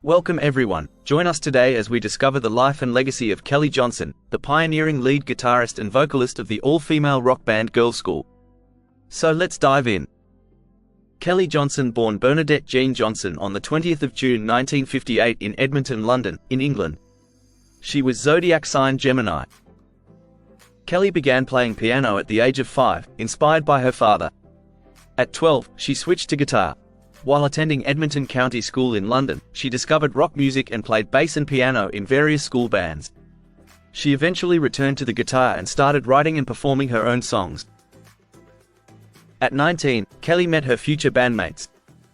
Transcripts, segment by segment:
Welcome everyone, join us today as we discover the life and legacy of Kelly Johnson, the pioneering lead guitarist and vocalist of the all-female rock band Girlschool. So let's dive in. Kelly Johnson, born Bernadette Jean Johnson on the 20th of June 1958 in Edmonton, London, in England. She was zodiac sign Gemini. Kelly began playing piano at the age of 5, inspired by her father. At 12, she switched to guitar. While attending Edmonton County School in London, she discovered rock music and played bass and piano in various school bands. She eventually returned to the guitar and started writing and performing her own songs. At 19, Kelly met her future bandmates.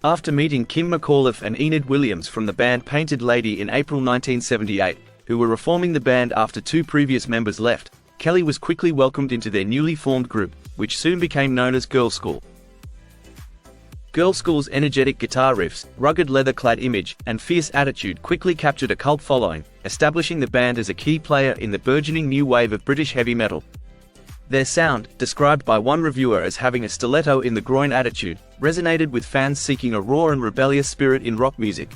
After meeting Kim McAuliffe and Enid Williams from the band Painted Lady in April 1978, who were reforming the band after two previous members left, Kelly was quickly welcomed into their newly formed group, which soon became known as Girlschool. Girlschool's energetic guitar riffs, rugged leather-clad image, and fierce attitude quickly captured a cult following, establishing the band as a key player in the burgeoning new wave of British heavy metal. Their sound, described by one reviewer as having a stiletto in the groin attitude, resonated with fans seeking a raw and rebellious spirit in rock music.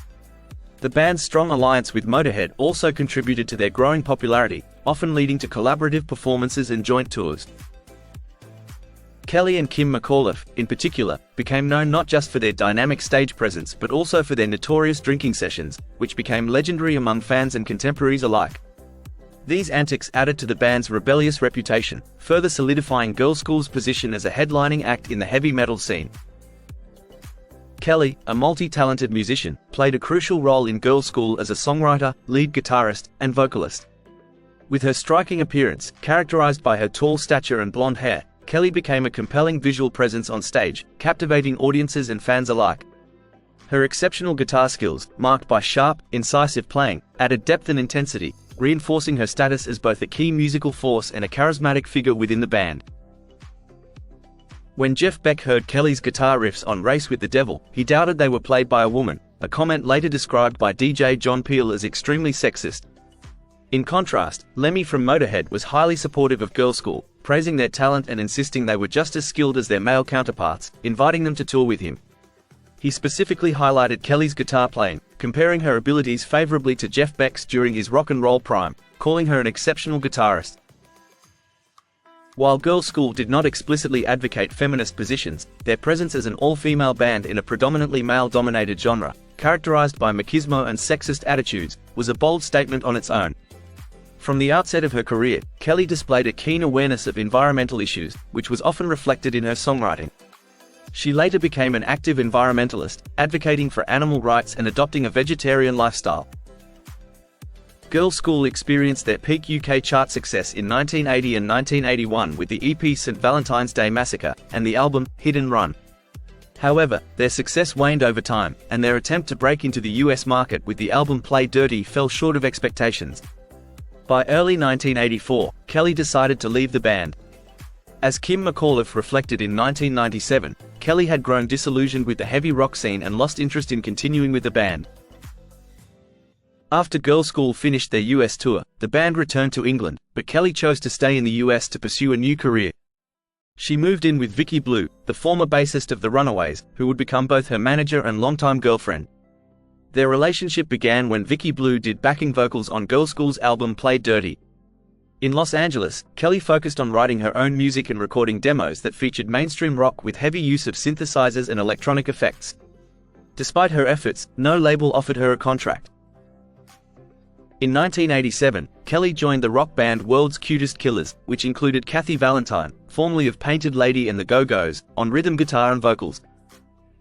The band's strong alliance with Motorhead also contributed to their growing popularity, often leading to collaborative performances and joint tours. Kelly and Kim McAuliffe, in particular, became known not just for their dynamic stage presence but also for their notorious drinking sessions, which became legendary among fans and contemporaries alike. These antics added to the band's rebellious reputation, further solidifying Girlschool's position as a headlining act in the heavy metal scene. Kelly, a multi-talented musician, played a crucial role in Girlschool as a songwriter, lead guitarist, and vocalist. With her striking appearance, characterized by her tall stature and blonde hair, Kelly became a compelling visual presence on stage, captivating audiences and fans alike. Her exceptional guitar skills, marked by sharp, incisive playing, added depth and intensity, reinforcing her status as both a key musical force and a charismatic figure within the band. When Jeff Beck heard Kelly's guitar riffs on Race with the Devil, he doubted they were played by a woman, a comment later described by DJ John Peel as extremely sexist. In contrast, Lemmy from Motorhead was highly supportive of Girlschool, praising their talent and insisting they were just as skilled as their male counterparts, inviting them to tour with him. He specifically highlighted Kelly's guitar playing, comparing her abilities favorably to Jeff Beck's during his rock and roll prime, calling her an exceptional guitarist. While Girlschool did not explicitly advocate feminist positions, their presence as an all-female band in a predominantly male-dominated genre, characterized by machismo and sexist attitudes, was a bold statement on its own. From the outset of her career, Kelly displayed a keen awareness of environmental issues, which was often reflected in her songwriting. She later became an active environmentalist, advocating for animal rights and adopting a vegetarian lifestyle. Girlschool experienced their peak UK chart success in 1980 and 1981 with the EP St. Valentine's Day Massacre, and the album, Hit and Run. However, their success waned over time, and their attempt to break into the US market with the album Play Dirty fell short of expectations. By early 1984, Kelly decided to leave the band. As Kim McAuliffe reflected in 1997, Kelly had grown disillusioned with the heavy rock scene and lost interest in continuing with the band. After Girlschool finished their US tour, the band returned to England, but Kelly chose to stay in the US to pursue a new career. She moved in with Vicky Blue, the former bassist of the Runaways, who would become both her manager and longtime girlfriend. Their relationship began when Vicky Blue did backing vocals on Girlschool's album Play Dirty. In Los Angeles, Kelly focused on writing her own music and recording demos that featured mainstream rock with heavy use of synthesizers and electronic effects. Despite her efforts, no label offered her a contract. In 1987, Kelly joined the rock band World's Cutest Killers, which included Kathy Valentine, formerly of Painted Lady and the Go-Go's, on rhythm guitar and vocals.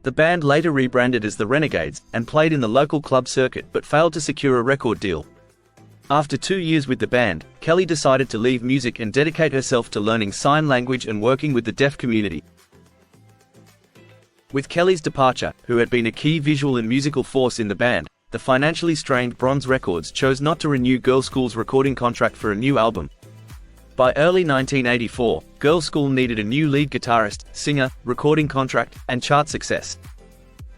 The band later rebranded as the Renegades, and played in the local club circuit but failed to secure a record deal. After 2 years with the band, Kelly decided to leave music and dedicate herself to learning sign language and working with the deaf community. With Kelly's departure, who had been a key visual and musical force in the band, the financially strained Bronze Records chose not to renew Girlschool's recording contract for a new album. By early 1984, Girlschool needed a new lead guitarist, singer, recording contract, and chart success.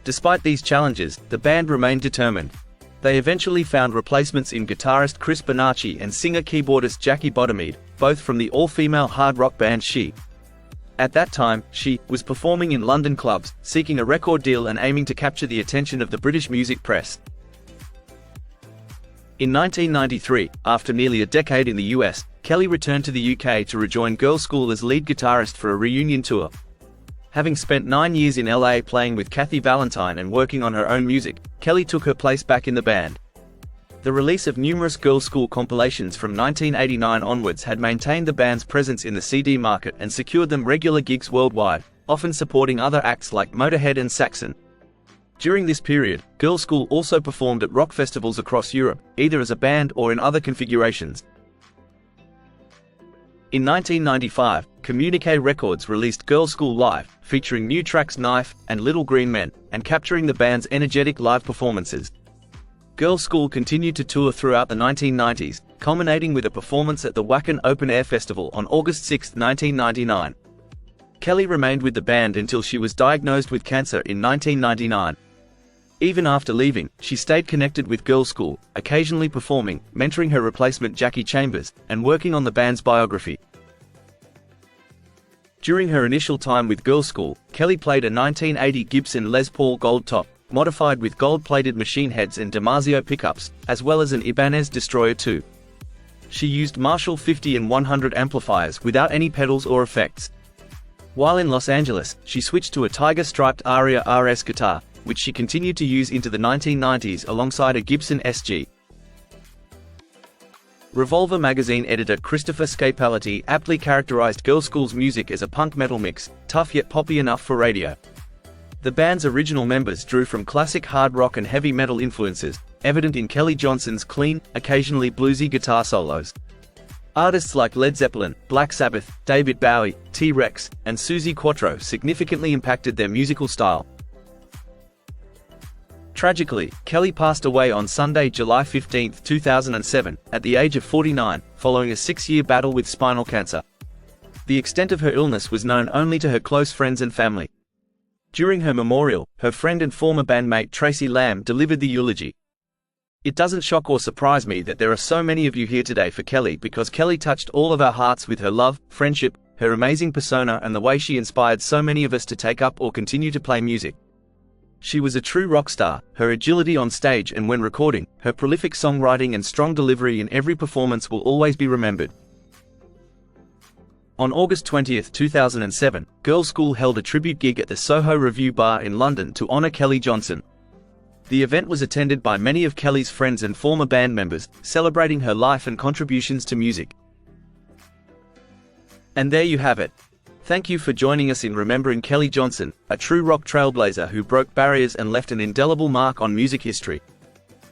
Despite these challenges, the band remained determined. They eventually found replacements in guitarist Chris Bonacci and singer-keyboardist Jackie Bottomede, both from the all-female hard rock band She. At that time, She was performing in London clubs, seeking a record deal and aiming to capture the attention of the British music press. In 1993, after nearly a decade in the US, Kelly returned to the UK to rejoin Girlschool as lead guitarist for a reunion tour. Having spent 9 years in LA playing with Kathy Valentine and working on her own music, Kelly took her place back in the band. The release of numerous Girlschool compilations from 1989 onwards had maintained the band's presence in the CD market and secured them regular gigs worldwide, often supporting other acts like Motorhead and Saxon. During this period, Girlschool also performed at rock festivals across Europe, either as a band or in other configurations. In 1995, Communique Records released Girlschool Live, featuring new tracks Knife and Little Green Men, and capturing the band's energetic live performances. Girlschool continued to tour throughout the 1990s, culminating with a performance at the Wacken Open Air Festival on August 6, 1999. Kelly remained with the band until she was diagnosed with cancer in 1999. Even after leaving, she stayed connected with Girlschool, occasionally performing, mentoring her replacement Jackie Chambers, and working on the band's biography. During her initial time with Girlschool, Kelly played a 1980 Gibson Les Paul Gold Top, modified with gold-plated machine heads and Damasio pickups, as well as an Ibanez Destroyer 2. She used Marshall 50 and 100 amplifiers without any pedals or effects. While in Los Angeles, she switched to a Tiger-striped Aria RS guitar, which she continued to use into the 1990s alongside a Gibson SG. Revolver magazine editor Christopher Scapalati aptly characterized Girlschool's music as a punk metal mix, tough yet poppy enough for radio. The band's original members drew from classic hard rock and heavy metal influences, evident in Kelly Johnson's clean, occasionally bluesy guitar solos. Artists like Led Zeppelin, Black Sabbath, David Bowie, T-Rex, and Suzi Quatro significantly impacted their musical style. Tragically, Kelly passed away on Sunday, July 15, 2007, at the age of 49, following a 6-year battle with spinal cancer. The extent of her illness was known only to her close friends and family. During her memorial, her friend and former bandmate Tracy Lamb delivered the eulogy. It doesn't shock or surprise me that there are so many of you here today for Kelly, because Kelly touched all of our hearts with her love, friendship, her amazing persona, and the way she inspired so many of us to take up or continue to play music. She was a true rock star. Her agility on stage and when recording, her prolific songwriting and strong delivery in every performance will always be remembered. On August 20, 2007, Girlschool held a tribute gig at the Soho Review Bar in London to honor Kelly Johnson. The event was attended by many of Kelly's friends and former band members, celebrating her life and contributions to music. And there you have it. Thank you for joining us in remembering Kelly Johnson, a true rock trailblazer who broke barriers and left an indelible mark on music history.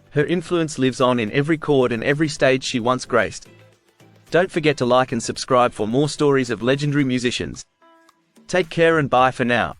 Her influence lives on in every chord and every stage she once graced. Don't forget to like and subscribe for more stories of legendary musicians. Take care and bye for now.